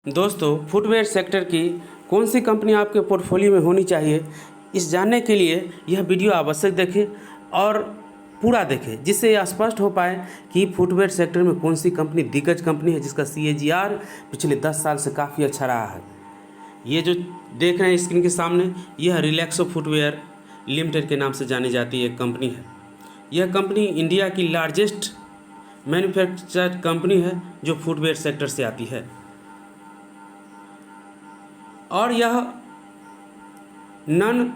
दोस्तों, footwear sector की कौन सी कंपनी आपके पोर्टफोलियो में होनी चाहिए, इस जानने के लिए यह वीडियो आवश्यक देखें और पूरा देखें, जिससे यह स्पष्ट हो पाए कि फुटवेयर सेक्टर में कौन सी कंपनी दिग्गज कंपनी है जिसका CAGR पिछले 10 साल से काफ़ी अच्छा रहा है। ये जो देख रहे हैं स्क्रीन के सामने, यह रिलैक्सो फुटवेयर लिमिटेड के नाम से जानी जाती एक कंपनी है। यह कंपनी इंडिया की लार्जेस्ट मैन्युफैक्चर कंपनी है जो फुटवेयर सेक्टर से आती है और यह नॉन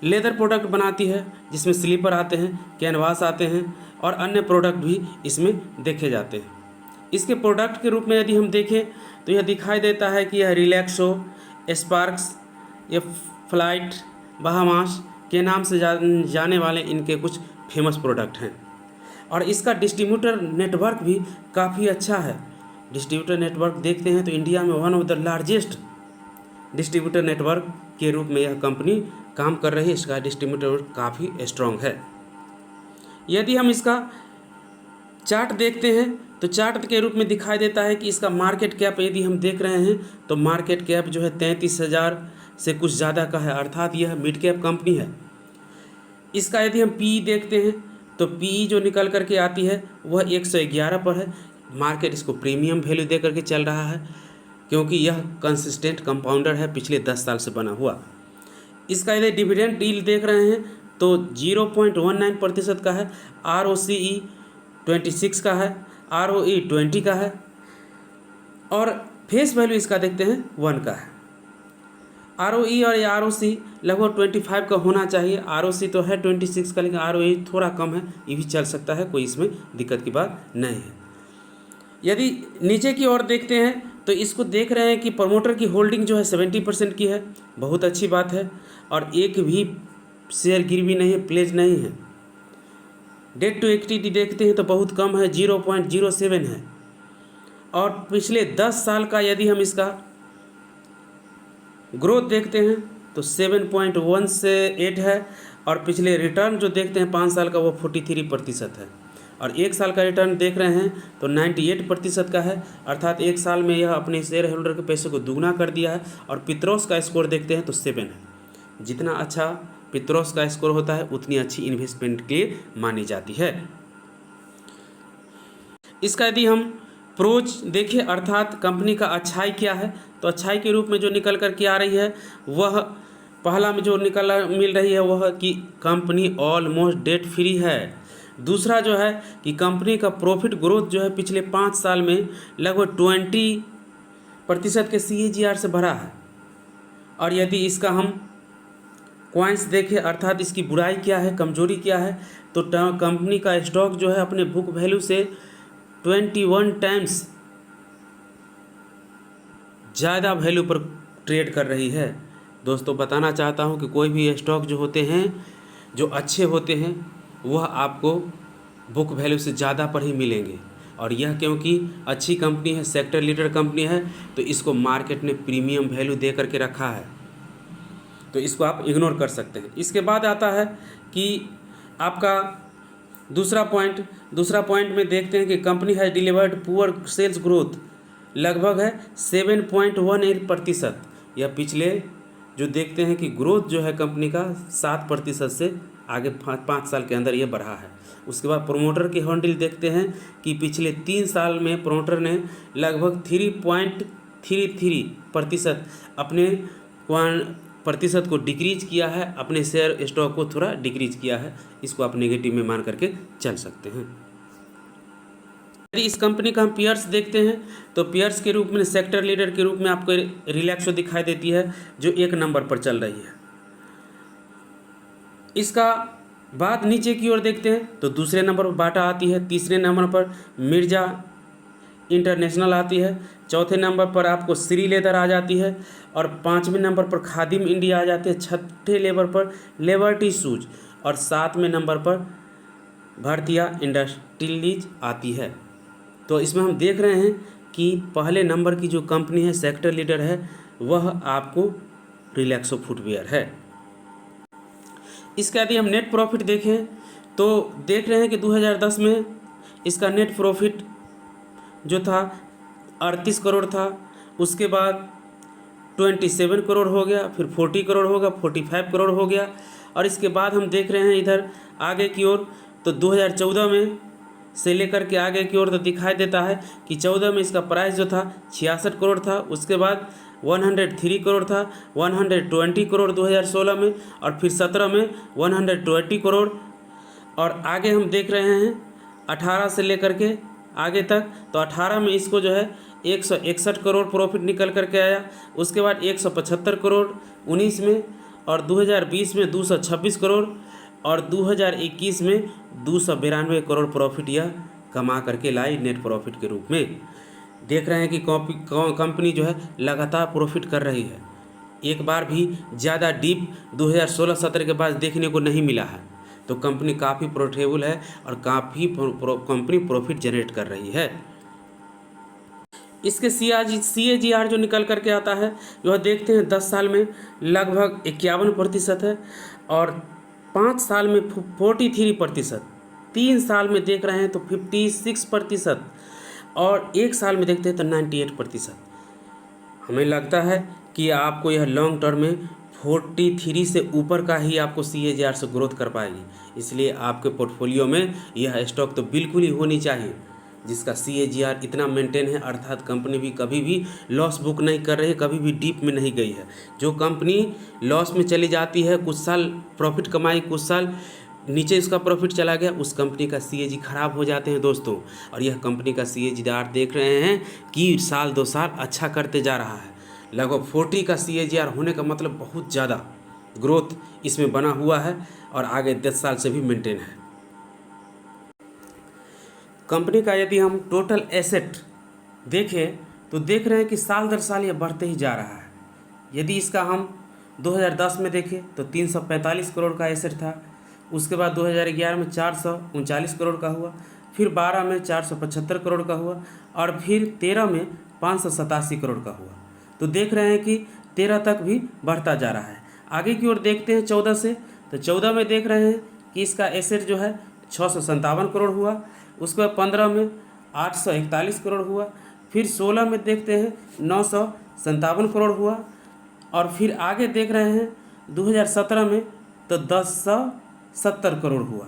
लेदर प्रोडक्ट बनाती है, जिसमें स्लीपर आते हैं, कैनवास आते हैं और अन्य प्रोडक्ट भी इसमें देखे जाते हैं। इसके प्रोडक्ट के रूप में यदि हम देखें तो यह दिखाई देता है कि यह रिलैक्सो, स्पार्क्स, या फ्लाइट, बहामास के नाम से जाने वाले इनके कुछ फेमस प्रोडक्ट हैं और इसका डिस्ट्रीब्यूटर नेटवर्क भी काफ़ी अच्छा है। डिस्ट्रीब्यूटर नेटवर्क देखते हैं तो इंडिया में one of the largest distributor network के रूप में यह कंपनी काम कर रही है। इसका डिस्ट्रीब्यूटर काफ़ी स्ट्रॉन्ग है। यदि हम इसका चार्ट देखते हैं तो चार्ट के रूप में दिखाई देता है कि इसका मार्केट कैप यदि हम देख रहे हैं तो मार्केट कैप जो है 33,000 से कुछ ज़्यादा का है, अर्थात यह मिड कैप कंपनी है। इसका यदि हम PE देखते हैं तो PE जो निकल करके आती है वह 111 पर है। मार्केट इसको प्रीमियम वैल्यू दे करके चल रहा है क्योंकि यह कंसिस्टेंट कंपाउंडर है पिछले 10 साल से बना हुआ। इसका यदि डिविडेंड डील देख रहे हैं तो 0.19% का है, ROCE 26 का है, ROE 20 का है और फेस वैल्यू इसका देखते हैं 1 का है। ROE और ROC लगभग 25 का होना चाहिए। ROC तो है 26 का, लेकिन ROE थोड़ा कम है, ये भी चल सकता है, कोई इसमें दिक्कत की बात नहीं है। यदि नीचे की ओर देखते हैं तो इसको देख रहे हैं कि प्रमोटर की होल्डिंग जो है 70% की है, बहुत अच्छी बात है और एक भी शेयर गिरवी नहीं है, प्लेज नहीं है। डेट टू इक्विटी देखते हैं तो बहुत कम है, 0.07 है और पिछले 10 साल का यदि हम इसका ग्रोथ देखते हैं तो 7.1 से 8 है और पिछले रिटर्न जो देखते हैं 5 साल का वो 43% है और 1 साल का रिटर्न देख रहे हैं तो 98% का है, अर्थात 1 साल में यह अपने शेयर होल्डर के पैसे को दुगना कर दिया है। और पित्रोस का स्कोर देखते हैं तो 7 है। जितना अच्छा पित्रोस का स्कोर होता है उतनी अच्छी इन्वेस्टमेंट के लिए मानी जाती है। इसका यदि हम प्रोज देखें, अर्थात कंपनी का अच्छाई क्या है, तो अच्छाई के रूप में जो निकल कर के आ रही है वह पहला में जो मिल रही है वह कि कंपनी ऑलमोस्ट डेट फ्री है। दूसरा जो है कि कंपनी का प्रॉफिट ग्रोथ जो है पिछले 5 साल में लगभग 20% के CAGR से भरा है। और यदि इसका हम क्वाइंस देखें, अर्थात इसकी बुराई क्या है, कमजोरी क्या है, तो कंपनी का स्टॉक जो है अपने बुक वैल्यू से 21 टाइम्स ज़्यादा वैल्यू पर ट्रेड कर रही है। दोस्तों, बताना चाहता हूं कि कोई भी स्टॉक जो होते हैं जो अच्छे होते हैं वह आपको बुक वैल्यू से ज़्यादा पर ही मिलेंगे और यह क्योंकि अच्छी कंपनी है, सेक्टर लीडर कंपनी है, तो इसको मार्केट ने प्रीमियम वैल्यू दे करके रखा है, तो इसको आप इग्नोर कर सकते हैं। इसके बाद आता है कि आपका दूसरा पॉइंट में देखते हैं कि company has delivered poor sales growth, लगभग है 7.18%। यह पिछले जो देखते हैं कि ग्रोथ जो है कंपनी का 7% से आगे 5 साल के अंदर ये बढ़ा है। उसके बाद प्रोमोटर की होल्डिंग देखते हैं कि पिछले 3 साल में प्रोमोटर ने लगभग 3.33% अपने प्रतिशत को डिक्रीज किया है, अपने शेयर स्टॉक को थोड़ा डिक्रीज किया है। इसको आप नेगेटिव में मान करके चल सकते हैं। यदि इस कंपनी का हम पियर्स देखते हैं तो पियर्स के रूप में सेक्टर लीडर के रूप में आपको रिलैक्सो दिखाई देती है जो 1 नंबर पर चल रही है। इसका बाद नीचे की ओर देखते हैं तो दूसरे नंबर पर बाटा आती है, तीसरे नंबर पर मिर्जा इंटरनेशनल आती है, चौथे नंबर पर आपको श्री लेदर आ जाती है और 5वें नंबर पर खादिम इंडिया आ जाती है, 6ठे लेबर पर लिबर्टी शूज और 7वें नंबर पर भारतीय इंडस्ट्रीज आती है। तो इसमें हम देख रहे हैं कि पहले नंबर की जो कंपनी है, सेक्टर लीडर है, वह आपको रिलैक्सो फुटवेयर है। इसका यदि हम नेट प्रॉफिट देखें तो देख रहे हैं कि 2010 में इसका नेट प्रॉफिट जो था 38 करोड़ था उसके बाद 27 करोड़ हो गया, फिर 40 करोड़ होगा, 45 करोड़ हो गया। और इसके बाद हम देख रहे हैं इधर आगे की ओर, तो 2014 में से लेकर के आगे की ओर तो दिखाई देता है कि 14 में इसका प्राइस जो था 66 करोड़ था, उसके बाद 103 करोड़ था, 120 करोड़ 2016 में, और फिर 17 में 120 करोड़। और आगे हम देख रहे हैं 18 से लेकर के आगे तक, तो 18 में इसको जो है 161 करोड़ प्रॉफिट निकल करके आया। उसके बाद 175 करोड़ 19 में, और 2020 में 226 करोड़, और 2021 में 292 करोड़ प्रॉफिट यह कमा करके लाई नेट प्रॉफिट के रूप में। देख रहे हैं कि कंपनी जो है लगातार प्रॉफिट कर रही है। एक बार भी ज़्यादा डीप 2016-17 के बाद देखने को नहीं मिला है। तो कंपनी काफ़ी प्रॉफिटेबल है और काफ़ी कंपनी प्रॉफिट जनरेट कर रही है। इसके CAGR जो निकल करके आता है वह देखते हैं 10 साल में लगभग 51% है, और 5 साल में 43%, 3 साल में देख रहे हैं तो 56%, और 1 साल में देखते हैं तो 98%। हमें लगता है कि आपको यह लॉन्ग टर्म में 43 से ऊपर का ही आपको CAGR से ग्रोथ कर पाएगी। इसलिए आपके पोर्टफोलियो में यह स्टॉक तो बिल्कुल ही होनी चाहिए जिसका CAGR इतना मेंटेन है, अर्थात कंपनी भी कभी भी लॉस बुक नहीं कर रही है, कभी भी डीप में नहीं गई है। जो कंपनी लॉस में चली जाती है, कुछ साल प्रॉफिट कमाई, कुछ साल नीचे इसका प्रॉफिट चला गया, उस कंपनी का CAG खराब हो जाते हैं दोस्तों। और यह कंपनी का CAGR देख रहे हैं कि साल 2 साल अच्छा करते जा रहा है। लगभग 40 का CAGR होने का मतलब बहुत ज़्यादा ग्रोथ इसमें बना हुआ है, और आगे 10 साल से भी मेंटेन है। कंपनी का यदि हम टोटल एसेट देखें तो देख रहे हैं कि साल दर साल ये बढ़ते ही जा रहा है। यदि इसका हम 2010 में देखें तो 345 करोड़ का एसेट था, उसके बाद 2011 में 439 करोड़ का हुआ, फिर 12 में 475 करोड़ का हुआ, और फिर 13 में 587 करोड़ का हुआ। तो देख रहे हैं कि 13 तक भी बढ़ता जा रहा है। आगे की ओर देखते हैं 14 से, तो 14 में देख रहे हैं कि इसका एसेट जो है 657 करोड़ हुआ, उसके बाद 15 में 841 करोड़ हुआ, फिर 16 में देखते हैं 957 करोड़ हुआ, और फिर आगे देख रहे हैं 2017 में तो 1070 करोड़ हुआ।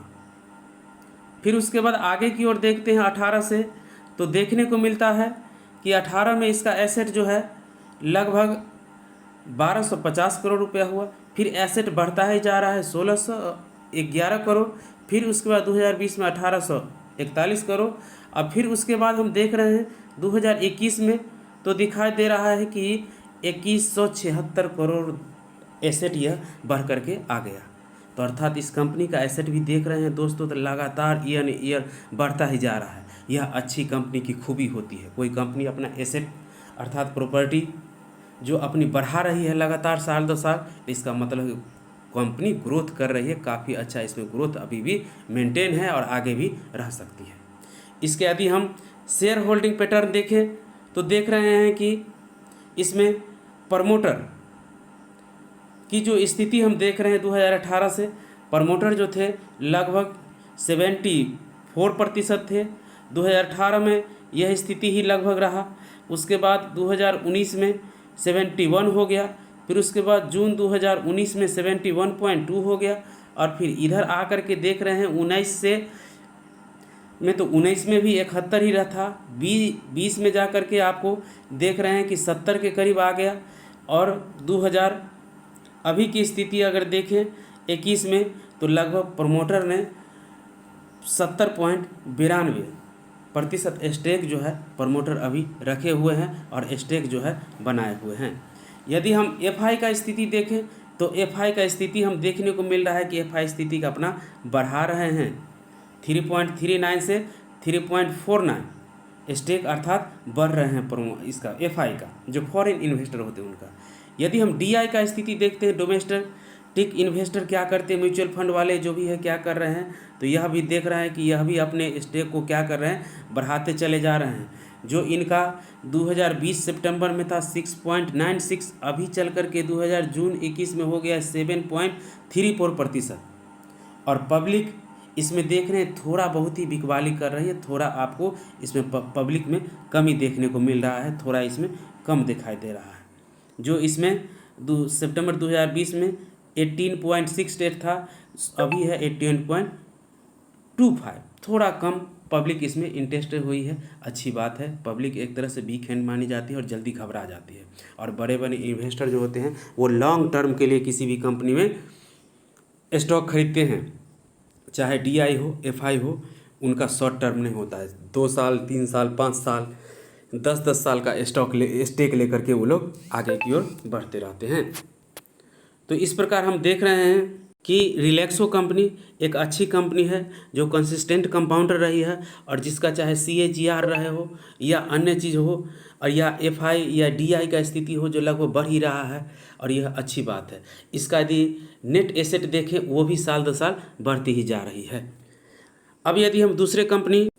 फिर उसके बाद आगे की ओर देखते हैं 18 से, तो देखने को मिलता है कि 18 में इसका एसेट जो है लगभग 1250 करोड़ रुपया हुआ। फिर एसेट बढ़ता ही जा रहा है 1611 करोड़, फिर उसके बाद 2020 में 1841 करोड़। अब फिर उसके बाद हम देख रहे हैं 2021 में तो दिखाई दे रहा है कि 2176 करोड़ एसेट यह बढ़ करके आ गया। तो अर्थात इस कंपनी का एसेट भी देख रहे हैं दोस्तों, तो लगातार ईयर बढ़ता ही जा रहा है। यह अच्छी कंपनी की खूबी होती है। कोई कंपनी अपना एसेट अर्थात प्रॉपर्टी जो अपनी बढ़ा रही है लगातार साल 2 साल, इसका मतलब कंपनी ग्रोथ कर रही है, काफ़ी अच्छा इसमें ग्रोथ अभी भी मेंटेन है और आगे भी रह सकती है। इसके यदि हम शेयर होल्डिंग पैटर्न देखें तो देख रहे हैं कि इसमें प्रमोटर की जो स्थिति हम देख रहे हैं 2018 से, प्रमोटर जो थे लगभग 74% थे। 2018 में यह स्थिति ही लगभग रहा। उसके बाद 2019 में 71 हो गया, फिर उसके बाद जून 2019 में 71.2 हो गया, और फिर इधर आकर के देख रहे हैं 19 में भी 71 ही रहा था। 20 में जा कर के आपको देख रहे हैं कि 70 के करीब आ गया, और 2000 अभी की स्थिति अगर देखें 21 में तो लगभग प्रमोटर ने 70.92% स्टेक जो है प्रमोटर अभी रखे हुए हैं और स्टेक जो है बनाए हुए हैं। यदि हम एफआई का स्थिति देखें तो एफआई का स्थिति हम देखने को मिल रहा है कि एफआई स्थिति का अपना बढ़ा रहे हैं 3.39 से 3.49 स्टेक अर्थात बढ़ रहे हैं इसका एफआई का, जो फॉरेन इन्वेस्टर होते हैं उनका। यदि हम डीआई का स्थिति देखते हैं, डोमेस्टिक इन्वेस्टर क्या करते हैं, म्यूचुअल फंड वाले जो भी है क्या कर रहे हैं, तो यह भी देख रहे हैं कि यह भी अपने स्टेक को क्या कर रहे हैं, बढ़ाते चले जा रहे हैं। जो इनका 2020 सितंबर में था 6.96, अभी चल कर के 2000 जून 21 में हो गया 7.34%। और पब्लिक इसमें देख रहे हैं थोड़ा बहुत ही बिकवाली कर रही है, थोड़ा आपको इसमें पब्लिक में कमी देखने को मिल रहा है, थोड़ा इसमें कम दिखाई दे रहा है। जो इसमें सितंबर 2020 में 18.68 था, अभी है 18.25, थोड़ा कम पब्लिक इसमें इंटरेस्टेड हुई है। अच्छी बात है, पब्लिक एक तरह से वीक हैंड मानी जाती है और जल्दी घबरा जाती है, और बड़े बड़े इन्वेस्टर जो होते हैं वो लॉन्ग टर्म के लिए किसी भी कंपनी में स्टॉक खरीदते हैं, चाहे DI हो FI हो, उनका शॉर्ट टर्म नहीं होता है। 2 साल 3 साल 5 साल 10-10 साल का स्टेक लेकर के वो लोग आगे की ओर बढ़ते रहते हैं। तो इस प्रकार हम देख रहे हैं कि रिलैक्सो कंपनी एक अच्छी कंपनी है जो कंसिस्टेंट कंपाउंडर रही है, और जिसका चाहे CAGR रहे हो या अन्य चीज़ हो, और या FI या DI का स्थिति हो जो लगभग बढ़ ही रहा है, और यह अच्छी बात है। इसका यदि नेट एसेट देखें वो भी साल दर साल बढ़ती ही जा रही है। अब यदि हम दूसरे कंपनी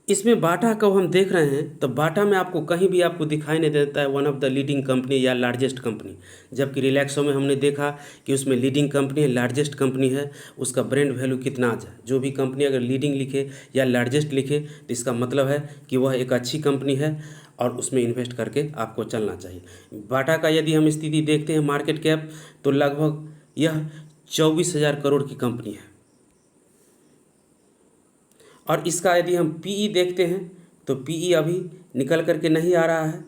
इसमें बाटा को हम देख रहे हैं, तो बाटा में आपको कहीं भी आपको दिखाई नहीं देता है one of the leading company या लार्जेस्ट कंपनी, जबकि रिलैक्सो में हमने देखा कि उसमें लीडिंग कंपनी है, लार्जेस्ट कंपनी है, उसका ब्रांड वैल्यू कितना है। जो भी कंपनी अगर लीडिंग लिखे या लार्जेस्ट लिखे तो इसका मतलब है कि वह एक अच्छी कंपनी है और उसमें इन्वेस्ट करके आपको चलना चाहिए। बाटा का यदि हम स्थिति देखते हैं मार्केट कैप, तो लगभग यह 24,000 करोड़ की कंपनी है, और इसका यदि हम PE देखते हैं तो PE अभी निकल करके नहीं आ रहा है,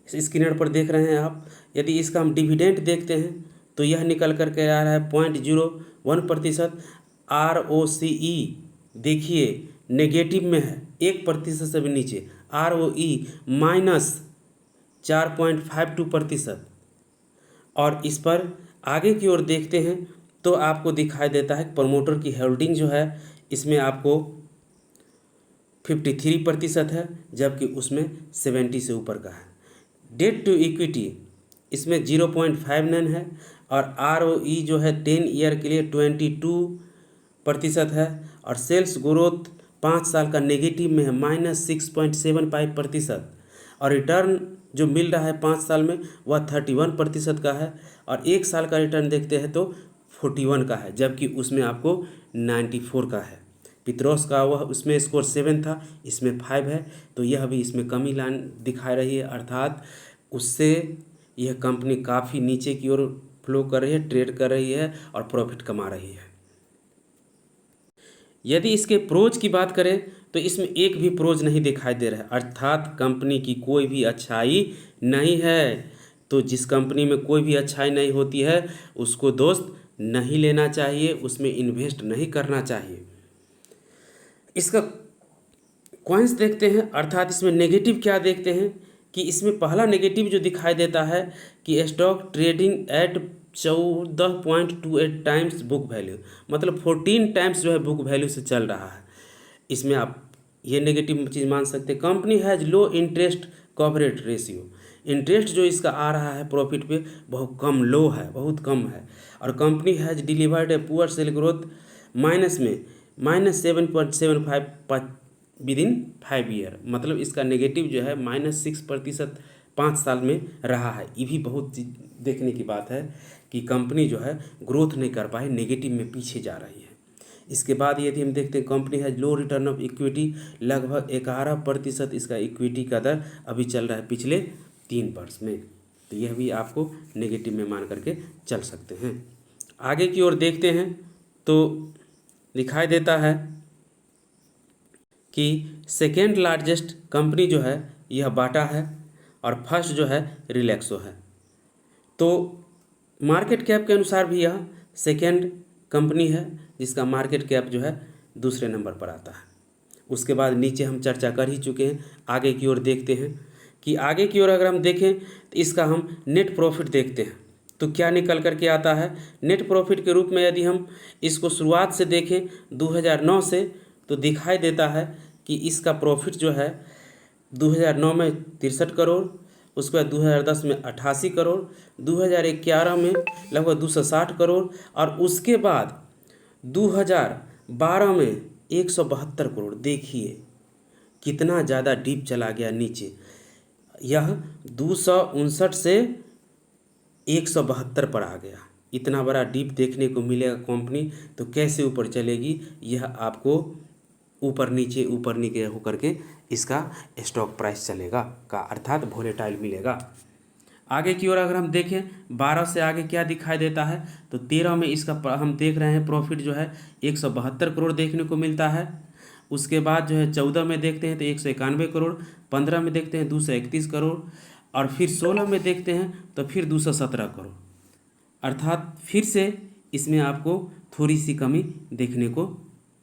इस स्क्रीन पर देख रहे हैं आप। यदि इसका हम डिविडेंड देखते हैं तो यह निकल करके आ रहा है 0.01%। ROCE देखिए नेगेटिव में है, 1% से भी नीचे। ROE -4.52%। और इस पर आगे की ओर देखते हैं तो आपको दिखाई देता है प्रमोटर की होल्डिंग जो है इसमें आपको 53% है, जबकि उसमें 70 से ऊपर का है। डेट टू इक्विटी इसमें 0.59 है, और ROE जो है 10 ईयर के लिए 22% है, और सेल्स ग्रोथ 5 साल का नेगेटिव में है -6.75%, और रिटर्न जो मिल रहा है 5 साल में वह 31% का है, और 1 साल का रिटर्न देखते हैं तो 41 का है, जबकि उसमें आपको 94 का है। पित्रोस का वह उसमें स्कोर 7 था, इसमें 5 है, तो यह भी इसमें कमी लाइन दिखा रही है, अर्थात उससे यह कंपनी काफ़ी नीचे की ओर फ्लो कर रही है, ट्रेड कर रही है और प्रॉफिट कमा रही है। यदि इसके प्रोज की बात करें तो इसमें एक भी प्रोज नहीं दिखाई दे रहा है, अर्थात कंपनी की कोई भी अच्छाई नहीं है। तो जिस कंपनी में कोई भी अच्छाई नहीं होती है उसको दोस्त नहीं लेना चाहिए, उसमें इन्वेस्ट नहीं करना चाहिए। इसका कॉइंस देखते हैं, अर्थात इसमें नेगेटिव क्या देखते हैं कि इसमें पहला नेगेटिव जो दिखाई देता है कि stock trading at 14.28 times book value, मतलब 14 टाइम्स जो है बुक वैल्यू से चल रहा है। इसमें आप ये नेगेटिव चीज़ मान सकते हैं। Company has low interest coverage ratio, interest जो इसका आ रहा है प्रॉफिट पे बहुत कम, लो है, बहुत कम है। और company has delivered a poor sale growth minus में -7.75 विद इन 5 ईयर, मतलब इसका नेगेटिव जो है -6% 5 साल में रहा है। ये भी बहुत देखने की बात है कि कंपनी जो है ग्रोथ नहीं कर पाई, नेगेटिव में पीछे जा रही है। इसके बाद यदि हम देखते हैं कंपनी है लो रिटर्न ऑफ इक्विटी, लगभग 11% इसका इक्विटी का दर अभी चल रहा है पिछले 3 वर्ष में, तो यह भी आपको नेगेटिव में मान करके चल सकते हैं। आगे की ओर देखते हैं तो दिखाई देता है कि सेकेंड लार्जेस्ट कंपनी जो है यह बाटा है, और फर्स्ट जो है रिलैक्सो है। तो मार्केट कैप के अनुसार भी यह सेकेंड कंपनी है जिसका मार्केट कैप जो है दूसरे नंबर पर आता है। उसके बाद नीचे हम चर्चा कर ही चुके हैं। आगे की ओर देखते हैं कि आगे की ओर अगर हम देखें तो इसका हम नेट प्रॉफिट देखते हैं तो क्या निकल करके आता है। नेट प्रॉफिट के रूप में यदि हम इसको शुरुआत से देखें 2009 से, तो दिखाई देता है कि इसका प्रॉफिट जो है 2009 में 63 करोड़, उसके बाद 2010 में 88 करोड़, 2011 में लगभग 260 करोड़, और उसके बाद 2012 में 172 करोड़। देखिए कितना ज़्यादा डीप चला गया नीचे, यह 259 से 172 पर आ गया। इतना बड़ा डीप देखने को मिलेगा कंपनी, तो कैसे ऊपर चलेगी, यह आपको ऊपर नीचे होकर के इसका स्टॉक प्राइस चलेगा का अर्थात वोलेटाइल मिलेगा। आगे की ओर अगर हम देखें 12 से आगे क्या दिखाई देता है, तो 13 में इसका हम देख रहे हैं प्रॉफिट जो है 172 करोड़ देखने को मिलता है। उसके बाद जो है 14 में देखते हैं तो 191 करोड़, 15 में देखते हैं 231 करोड़, और फिर 16 में देखते हैं तो फिर 217 करोड़, अर्थात फिर से इसमें आपको थोड़ी सी कमी देखने को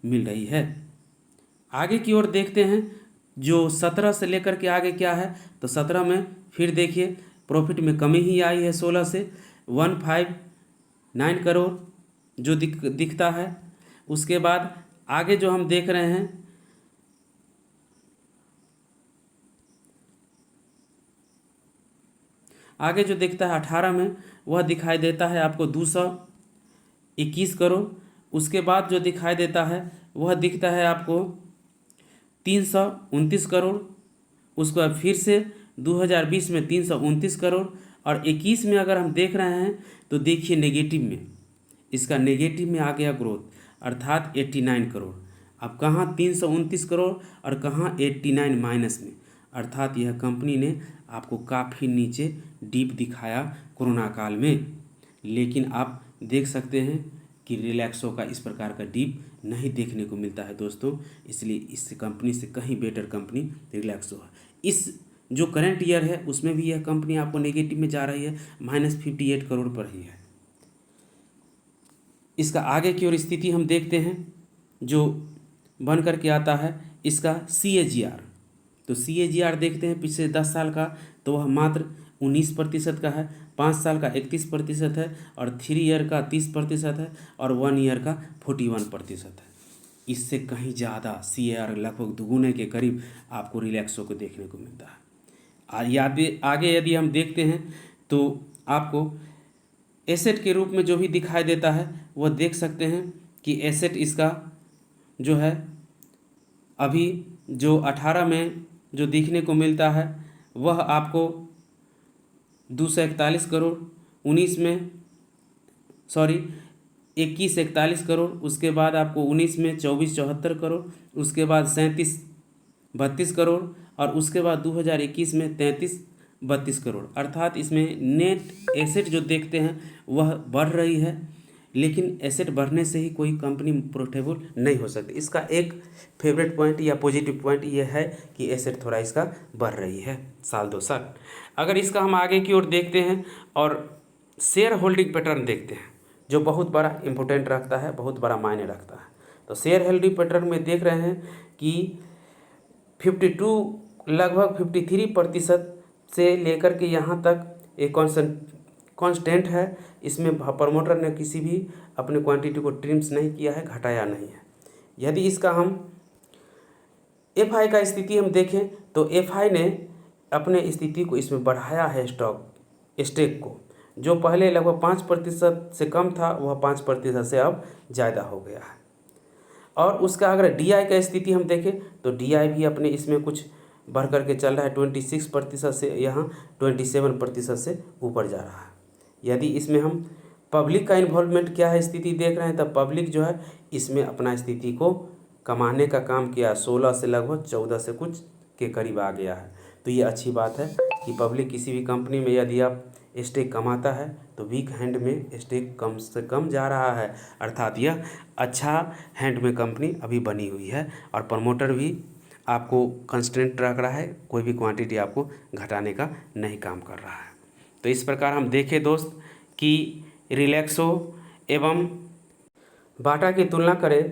मिल रही है। आगे की ओर देखते हैं जो 17 से लेकर के आगे क्या है, तो 17 में फिर देखिए प्रॉफिट में कमी ही आई है 16 से 159 करोड़ जो दिखता है। उसके बाद आगे जो हम देख रहे हैं आगे जो दिखता है 18 में वह दिखाई देता है आपको 221 करोड़। उसके बाद जो दिखाई देता है वह दिखता है आपको 329 करोड़। उसके बाद फिर से 2020 में 329 करोड़, और 21 में अगर हम देख रहे हैं तो देखिए नेगेटिव में, इसका नेगेटिव में आ गया ग्रोथ, अर्थात 89 करोड़। अब कहाँ 329 करोड़ और कहाँ 89 माइनस में, अर्थात यह कंपनी ने आपको काफ़ी नीचे डीप दिखाया कोरोना काल में। लेकिन आप देख सकते हैं कि रिलैक्सो का इस प्रकार का डीप नहीं देखने को मिलता है दोस्तों, इसलिए इस कंपनी से कहीं बेटर कंपनी रिलैक्सो है। इस जो करंट ईयर है उसमें भी यह कंपनी आपको नेगेटिव में जा रही है, -58 करोड़ पर ही है। इसका आगे की ओर स्थिति हम देखते हैं जो बन करके आता है इसका CAGR। तो CAGR देखते हैं पिछले 10 साल का, तो वह मात्र 19% का है, 5 साल का 31% है, और 3 ईयर का 30% है, और 1 ईयर का 41% है। इससे कहीं ज़्यादा CAGR लगभग दुगुने के करीब आपको रिलैक्सो को देखने को मिलता है। आगे यदि हम देखते हैं तो आपको एसेट के रूप में जो भी दिखाई देता है वह देख सकते हैं कि एसेट इसका जो है अभी जो 18 में जो दिखने को मिलता है वह आपको 241 करोड़, 19 में 2141 करोड़, उसके बाद आपको 19 में 2474 करोड़, उसके बाद 3732 करोड़, और उसके बाद 2021 में 3332 करोड़। अर्थात इसमें नेट एसेट जो देखते हैं वह बढ़ रही है, लेकिन एसेट बढ़ने से ही कोई कंपनी प्रोफिटेबल नहीं हो सकती। इसका एक फेवरेट पॉइंट या पॉजिटिव पॉइंट ये है कि एसेट थोड़ा इसका बढ़ रही है साल 2 साल। अगर इसका हम आगे की ओर देखते हैं और शेयर होल्डिंग पैटर्न देखते हैं जो बहुत बड़ा इम्पोर्टेंट रखता है, बहुत बड़ा मायने रखता है। तो शेयर होल्डिंग पैटर्न में देख रहे हैं कि 52 लगभग 53% से लेकर के यहाँ तक एक कांस्टेंट है। इसमें प्रमोटर ने किसी भी अपने क्वांटिटी को ट्रिम्स नहीं किया है, घटाया नहीं है। यदि इसका हम FI का स्थिति हम देखें तो FI ने अपने स्थिति को इसमें बढ़ाया है, स्टेक को, जो पहले लगभग 5% से कम था वह 5% से अब ज़्यादा हो गया है। और उसका अगर DI का स्थिति हम देखें तो DI भी अपने इसमें कुछ बढ़ करके चल रहा है, 26% से यहाँ 27% से ऊपर जा रहा है। यदि इसमें हम पब्लिक का इन्वॉल्वमेंट क्या है स्थिति देख रहे हैं, तब पब्लिक जो है इसमें अपना स्थिति को कमाने का काम किया, 16 से लगभग 14 से कुछ के करीब आ गया है। तो ये अच्छी बात है कि पब्लिक किसी भी कंपनी में यदि आप स्टेक कमाता है तो वीक हैंड में स्टेक कम से कम जा रहा है, अर्थात यह अच्छा हैंड में कंपनी अभी बनी हुई है। और प्रमोटर भी आपको कंस्टेंट रख रहा है, कोई भी क्वांटिटी आपको घटाने का नहीं काम कर रहा है। तो इस प्रकार हम देखें दोस्त कि रिलैक्सो एवं बाटा की तुलना करें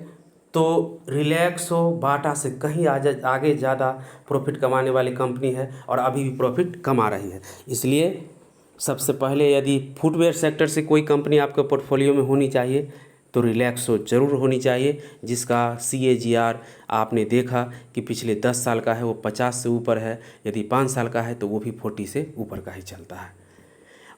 तो रिलैक्सो बाटा से कहीं आगे ज़्यादा प्रॉफिट कमाने वाली कंपनी है और अभी भी प्रॉफिट कमा रही है। इसलिए सबसे पहले यदि फुटवेयर सेक्टर से कोई कंपनी आपके पोर्टफोलियो में होनी चाहिए तो रिलैक्सो ज़रूर होनी चाहिए, जिसका CAGR आपने देखा कि पिछले 10 साल का है वो 50 से ऊपर है, यदि 5 साल का है तो वो भी 40 से ऊपर का ही चलता है।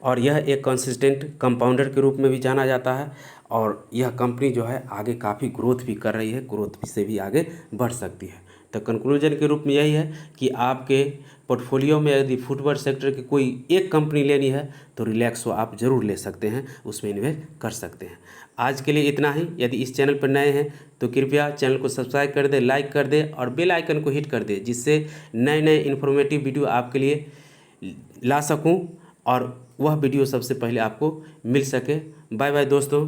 और यह एक कंसिस्टेंट कंपाउंडर के रूप में भी जाना जाता है। और यह कंपनी जो है आगे काफ़ी ग्रोथ भी कर रही है, ग्रोथ से भी आगे बढ़ सकती है। तो कंक्लूजन के रूप में यही है कि आपके पोर्टफोलियो में यदि फुटवेयर सेक्टर की कोई एक कंपनी लेनी है तो रिलैक्सो आप ज़रूर ले सकते हैं, उसमें इन्वेस्ट कर सकते हैं। आज के लिए इतना ही। यदि इस चैनल पर नए हैं तो कृपया चैनल को सब्सक्राइब कर दें, लाइक कर दें और बेल आइकन को हिट कर दें, जिससे नए नए इन्फॉर्मेटिव वीडियो आपके लिए ला सकूं और वह वीडियो सबसे पहले आपको मिल सके। बाय बाय दोस्तों।